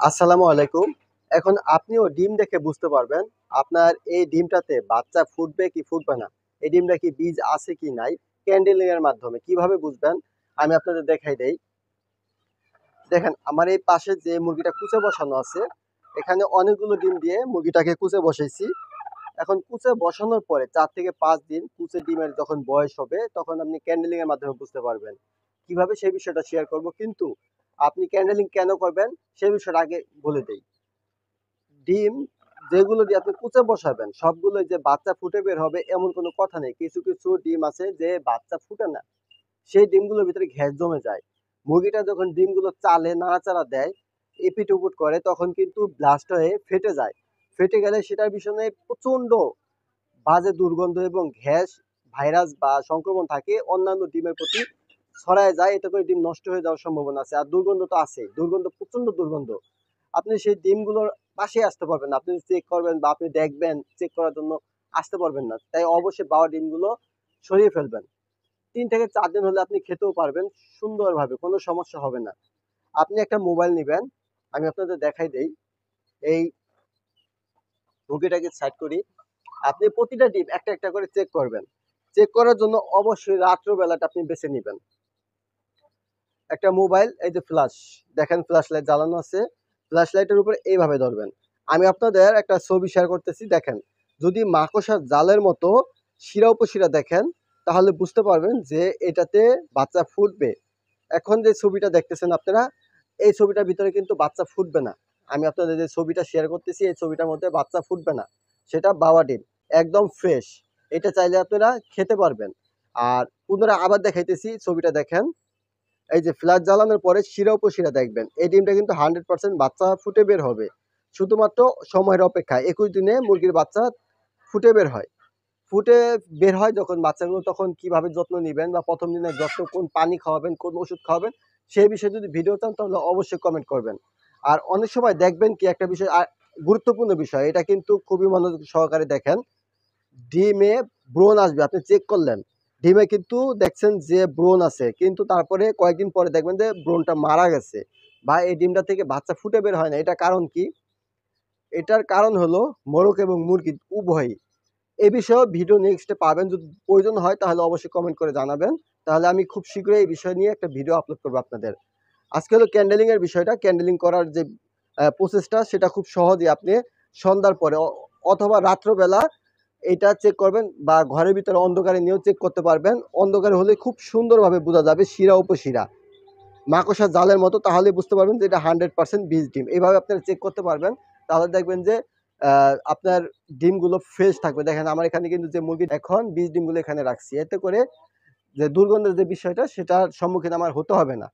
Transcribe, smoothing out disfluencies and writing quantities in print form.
আসসালামু আলাইকুম। এখন আপনিও ডিম দেখে বুঝতে পারবেন আপনার এই ডিমটাতে বাচ্চা ফুটবে কি ফুটবে না। এই ডিমটা কি বীজ আছে কি নাই। ক্যান্ডেলিং এর মাধ্যমে কিভাবে বুঝবেন আমি আপনাদের দেখাই দেই। দেখেন আমার এই পাশে যে মুরগিটা কুচে বসানো আছে, এখানে অনেকগুলো ডিম দিয়ে মুরগিটাকে কুচে বসাইছি। এখন কুচে বসানোর পরে ৪ থেকে ৫ দিন কুচে ডিমের যখন বয়স হবে তখন আপনি ক্যান্ডেলিং এর মাধ্যমে বুঝতে পারবেন। কিভাবে সেই বিষয়টা শেয়ার করব, কিন্তু আপনি ক্যান্ডেলিং কেন করবেন সেই বিষয়টা আগে বলে দেই। ডিম যেগুলো দিয়ে আপনি কুচে বসাবেন সবগুলো যে বাচ্চা ফুটে বের হবে এমন কোনো কথা নেই। কিছু কিছু ডিম আছে যে বাচ্চা ফুটে না, সেই ডিমগুলোর ভিতরে গ্যাস জমে যায়। মুরগিটা যখন ডিমগুলো চালে নাড়াচাড়া দেয়, এপিট ওপিট করে, তখন কিন্তু ব্লাস্ট হয়ে ফেটে যায়। ফেটে গেলে সেটার পিছনে প্রচন্ড বাজে দুর্গন্ধ এবং গ্যাস, ভাইরাস বা সংক্রমণ থাকে অন্যান্য ডিমের প্রতি ছড়ায় যায়। এতে করে ডিম নষ্ট হয়ে যাওয়ার সম্ভাবনা আছে। আর দুর্গন্ধ তো আছেই, দুর্গন্ধ প্রচন্ড দুর্গন্ধ। আপনি সেই ডিমগুলোর পাশে আসতে পারবেন না। আপনি চেক করবেন বা আপনি দেখবেন, চেক করার জন্য আসতে পারবেন না। তাই অবশ্যই বাওয়া ডিমগুলো সরিয়ে ফেলবেন। ৩ থেকে ৪ দিন হলে আপনি খেতেও পারবেন সুন্দরভাবে, কোনো সমস্যা হবে না। আপনি একটা মোবাইল নিবেন, আমি আপনাদের দেখাই দেই। এই মুরগিটাকে সাইড করি। আপনি প্রতিটা ডিম একটা একটা করে চেক করবেন। চেক করার জন্য অবশ্যই রাত্রবেলাটা আপনি বেছে নিবেন। একটা মোবাইল, এই যে ফ্ল্যাশ, দেখেন ফ্ল্যাশ লাইট জ্বালানো আছে। ফ্ল্যাশ লাইটের উপরে এইভাবে ধরবেন। আমি আপনাদের একটা ছবি শেয়ার করতেছি, দেখেন। যদি মাকড়সার জালের মতো শিরা উপশিরা দেখেন তাহলে বুঝতে পারবেন যে এটাতে বাচ্চা ফুটবে। এখন যে ছবিটা দেখতেছেন আপনারা, এই ছবিটার ভিতরে কিন্তু বাচ্চা ফুটবে না। আমি আপনাদের যে ছবিটা শেয়ার করতেছি এই ছবিটার মধ্যে বাচ্চা ফুটবে না। সেটা বাওয়া ডিম, একদম ফ্রেশ। এটা চাইলে আপনারা খেতে পারবেন। আর পুনরায় আবার দেখাইতেছি, ছবিটা দেখেন। এই যে ফ্ল্যাশ জ্বালানোর পরে শিরা উপশিরা দেখবেন এই ডিমটা কিন্তু 100% বাচ্চা ফুটে বের হবে। শুধুমাত্র সময়ের অপেক্ষা। ২১ দিনে মুরগির বাচ্চা ফুটে বের হয়। ফুটে বের হয় যখন বাচ্চাগুলো, তখন কিভাবে যত্ন নিবেন বা প্রথম দিনের যত্ন, কোন পানি খাওয়াবেন, কোন ওষুধ খাওয়াবেন, সেই বিষয়ে যদি ভিডিও চান তাহলে অবশ্যই কমেন্ট করবেন। আর অনেক সময় দেখবেন কি একটা বিষয়, গুরুত্বপূর্ণ বিষয়, এটা কিন্তু খুবই মনোযোগ সহকারে দেখেন। ডিমে ব্রণ আসবে, আপনি চেক করলেন ডিমে কিন্তু দেখছেন যে ব্রণ আছে, কিন্তু তারপরে কয়েকদিন পরে দেখবেন যে ব্রণটা মারা গেছে বা এই ডিমটা থেকে বাচ্চা ফুটে বের হয় না। এটা কারণ কি? এটার কারণ হলো মোরগ এবং মুরগি উভয়ই। এ বিষয়েও ভিডিও নেক্সটে পাবেন। যদি প্রয়োজন হয় তাহলে অবশ্যই কমেন্ট করে জানাবেন। তাহলে আমি খুব শীঘ্রই এই বিষয় নিয়ে একটা ভিডিও আপলোড করবো আপনাদের। আজকে হলো ক্যান্ডেলিং এর বিষয়টা। ক্যান্ডেলিং করার যে প্রসেসটা সেটা খুব সহজেই আপনি সন্ধ্যার পরে অথবা রাত্রবেলা এটা চেক করবেন, বা ঘরের ভিতরে অন্ধকারে নিয়েও চেক করতে পারবেন। অন্ধকারে হলে খুব সুন্দরভাবে বোঝা যাবে শিরা উপশিরা মাকড়সার জালের মতো, তাহলে বুঝতে পারবেন যে এটা 100% বীজ ডিম। এইভাবে আপনারা চেক করতে পারবেন। তাহলে দেখবেন যে আপনার ডিমগুলো ফ্রেশ থাকবে। দেখেন আমার এখানে কিন্তু যে মুরগি এখন বীজ ডিমগুলো এখানে রাখছি। এতে করে যে দুর্গন্ধের যে বিষয়টা সেটার সম্মুখীন আমার হতে হবে না।